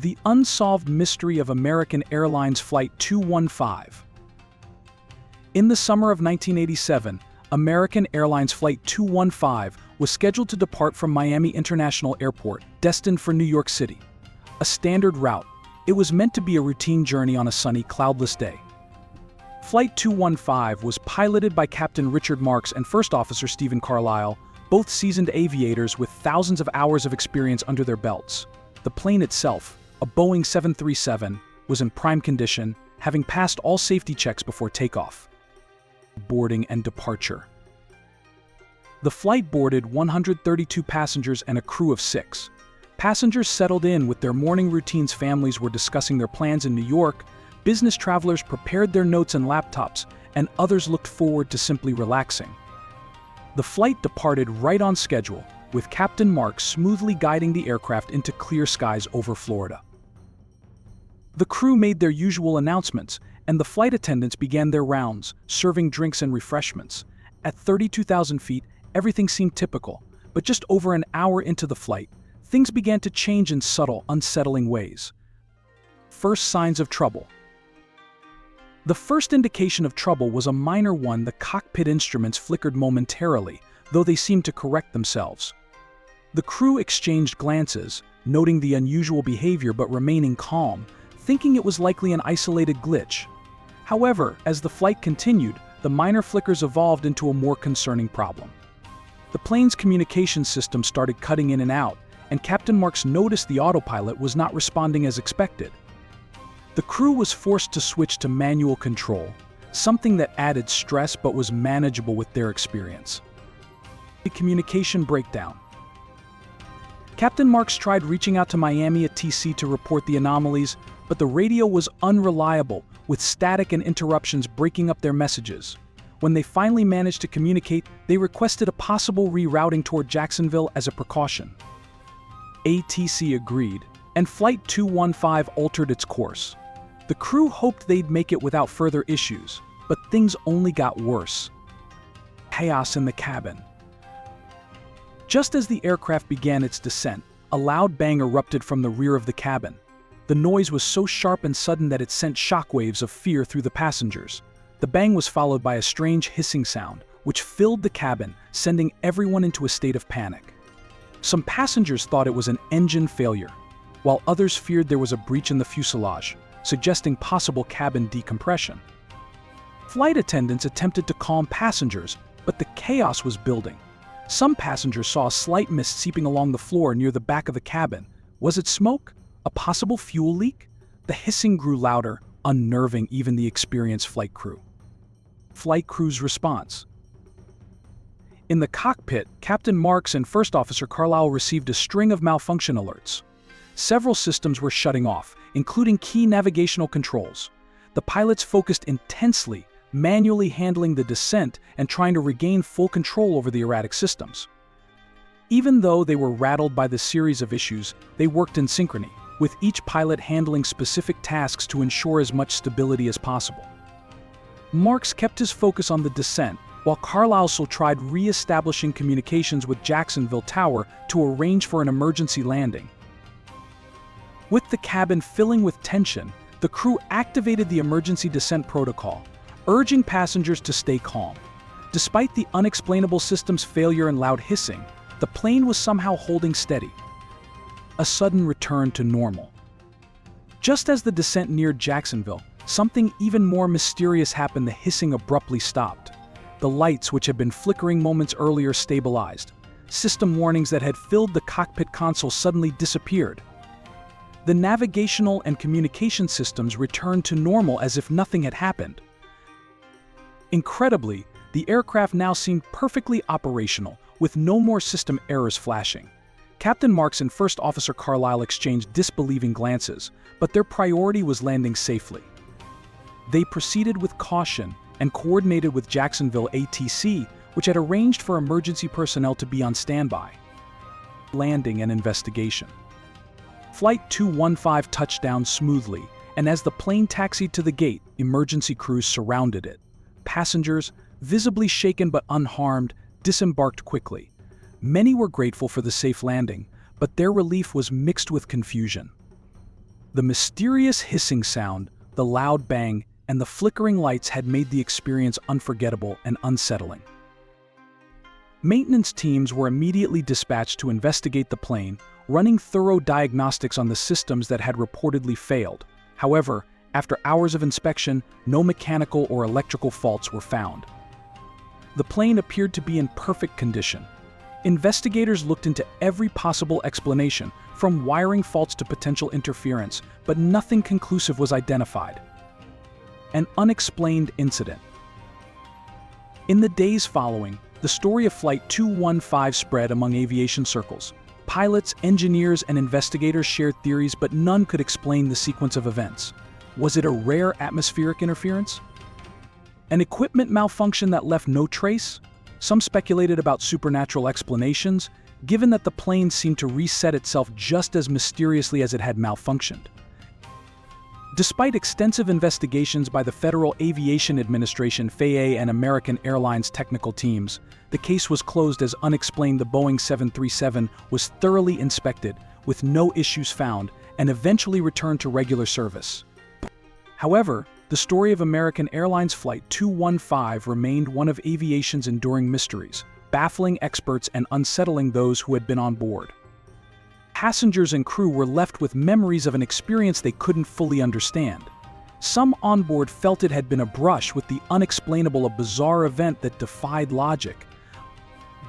The unsolved mystery of American Airlines Flight 215. In the summer of 1987, American Airlines Flight 215 was scheduled to depart from Miami International Airport, destined for New York City. A standard route, it was meant to be a routine journey on a sunny, cloudless day. Flight 215 was piloted by Captain Richard Marks and First Officer Stephen Carlisle, both seasoned aviators with thousands of hours of experience under their belts. The plane itself, a Boeing 737, was in prime condition, having passed all safety checks before takeoff, boarding, and departure. The flight boarded 132 passengers and a crew of 6. Passengers settled in with their morning routines, families were discussing their plans in New York, business travelers prepared their notes and laptops, and others looked forward to simply relaxing. The flight departed right on schedule, with Captain Marks smoothly guiding the aircraft into clear skies over Florida. The crew made their usual announcements, and the flight attendants began their rounds, serving drinks and refreshments. At 32,000 feet, everything seemed typical, but just over an hour into the flight, things began to change in subtle, unsettling ways. First signs of trouble. The first indication of trouble was a minor one. The cockpit instruments flickered momentarily, though they seemed to correct themselves. The crew exchanged glances, noting the unusual behavior but remaining calm, thinking it was likely an isolated glitch. However, as the flight continued, the minor flickers evolved into a more concerning problem. The plane's communication system started cutting in and out, and Captain Marks noticed the autopilot was not responding as expected. The crew was forced to switch to manual control, something that added stress but was manageable with their experience. The communication breakdown. Captain Marks tried reaching out to Miami ATC to report the anomalies, but the radio was unreliable, with static and interruptions breaking up their messages. When they finally managed to communicate, they requested a possible rerouting toward Jacksonville as a precaution. ATC agreed, and Flight 215 altered its course. The crew hoped they'd make it without further issues, but things only got worse. Chaos in the cabin. Just as the aircraft began its descent, a loud bang erupted from the rear of the cabin. The noise was so sharp and sudden that it sent shockwaves of fear through the passengers. The bang was followed by a strange hissing sound, which filled the cabin, sending everyone into a state of panic. Some passengers thought it was an engine failure, while others feared there was a breach in the fuselage, suggesting possible cabin decompression. Flight attendants attempted to calm passengers, but the chaos was building. Some passengers saw a slight mist seeping along the floor near the back of the cabin. Was it smoke? A possible fuel leak? The hissing grew louder, unnerving even the experienced flight crew. Flight crew's response. In the cockpit, Captain Marks and First Officer Carlisle received a string of malfunction alerts. Several systems were shutting off, including key navigational controls. The pilots focused intensely, manually handling the descent and trying to regain full control over the erratic systems. Even though they were rattled by the series of issues, they worked in synchrony, with each pilot handling specific tasks to ensure as much stability as possible. Marks kept his focus on the descent, while Carlisle tried re-establishing communications with Jacksonville Tower to arrange for an emergency landing. With the cabin filling with tension, the crew activated the emergency descent protocol, urging passengers to stay calm. Despite the unexplainable system's failure and loud hissing, the plane was somehow holding steady. A sudden return to normal. Just as the descent neared Jacksonville, something even more mysterious happened. The hissing abruptly stopped. The lights, which had been flickering moments earlier, stabilized. System warnings that had filled the cockpit console suddenly disappeared. The navigational and communication systems returned to normal as if nothing had happened. Incredibly, the aircraft now seemed perfectly operational, with no more system errors flashing. Captain Marks and First Officer Carlisle exchanged disbelieving glances, but their priority was landing safely. They proceeded with caution and coordinated with Jacksonville ATC, which had arranged for emergency personnel to be on standby. Landing and investigation. Flight 215 touched down smoothly, and as the plane taxied to the gate, emergency crews surrounded it. Passengers, visibly shaken but unharmed, disembarked quickly. Many were grateful for the safe landing, but their relief was mixed with confusion. The mysterious hissing sound, the loud bang, and the flickering lights had made the experience unforgettable and unsettling. Maintenance teams were immediately dispatched to investigate the plane, running thorough diagnostics on the systems that had reportedly failed. However, after hours of inspection, no mechanical or electrical faults were found. The plane appeared to be in perfect condition. Investigators looked into every possible explanation, from wiring faults to potential interference, but nothing conclusive was identified. An unexplained incident. In the days following, the story of Flight 215 spread among aviation circles. Pilots, engineers, and investigators shared theories, but none could explain the sequence of events. Was it a rare atmospheric interference? An equipment malfunction that left no trace? Some speculated about supernatural explanations, given that the plane seemed to reset itself just as mysteriously as it had malfunctioned. Despite extensive investigations by the Federal Aviation Administration (FAA) and American Airlines technical teams, the case was closed as unexplained. The Boeing 737 was thoroughly inspected, with no issues found, and eventually returned to regular service. However, the story of American Airlines Flight 215 remained one of aviation's enduring mysteries, baffling experts and unsettling those who had been on board. Passengers and crew were left with memories of an experience they couldn't fully understand. Some on board felt it had been a brush with the unexplainable, a bizarre event that defied logic.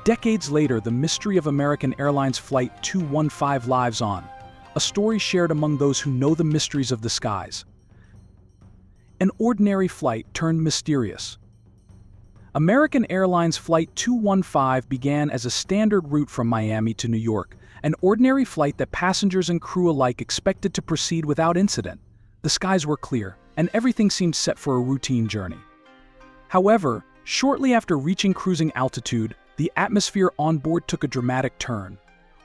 Decades later, the mystery of American Airlines Flight 215 lives on, a story shared among those who know the mysteries of the skies. An ordinary flight turned mysterious. American Airlines Flight 215 began as a standard route from Miami to New York, an ordinary flight that passengers and crew alike expected to proceed without incident. The skies were clear, and everything seemed set for a routine journey. However, shortly after reaching cruising altitude, the atmosphere on board took a dramatic turn.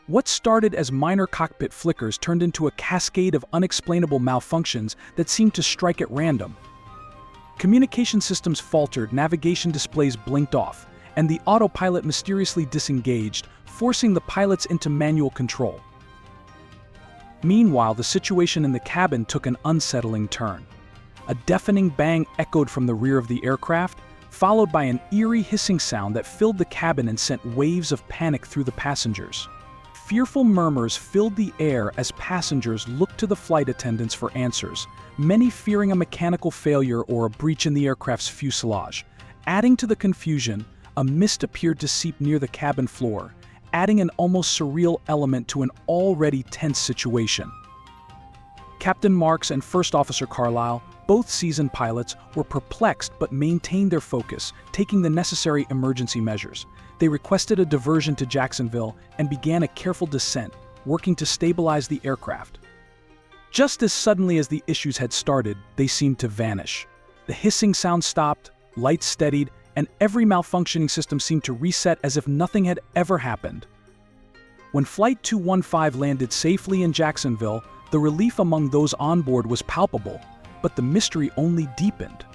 What started as minor cockpit flickers turned into a cascade of unexplainable malfunctions that seemed to strike at random. Communication systems faltered, navigation displays blinked off, and the autopilot mysteriously disengaged, forcing the pilots into manual control. Meanwhile, the situation in the cabin took an unsettling turn. A deafening bang echoed from the rear of the aircraft, followed by an eerie hissing sound that filled the cabin and sent waves of panic through the passengers. Fearful murmurs filled the air as passengers looked to the flight attendants for answers, many fearing a mechanical failure or a breach in the aircraft's fuselage. Adding to the confusion, a mist appeared to seep near the cabin floor, adding an almost surreal element to an already tense situation. Captain Marks and First Officer Carlisle, both seasoned pilots, were perplexed but maintained their focus, taking the necessary emergency measures. They requested a diversion to Jacksonville and began a careful descent, working to stabilize the aircraft. Just as suddenly as the issues had started, they seemed to vanish. The hissing sound stopped, lights steadied, and every malfunctioning system seemed to reset as if nothing had ever happened. When Flight 215 landed safely in Jacksonville, the relief among those on board was palpable, but the mystery only deepened.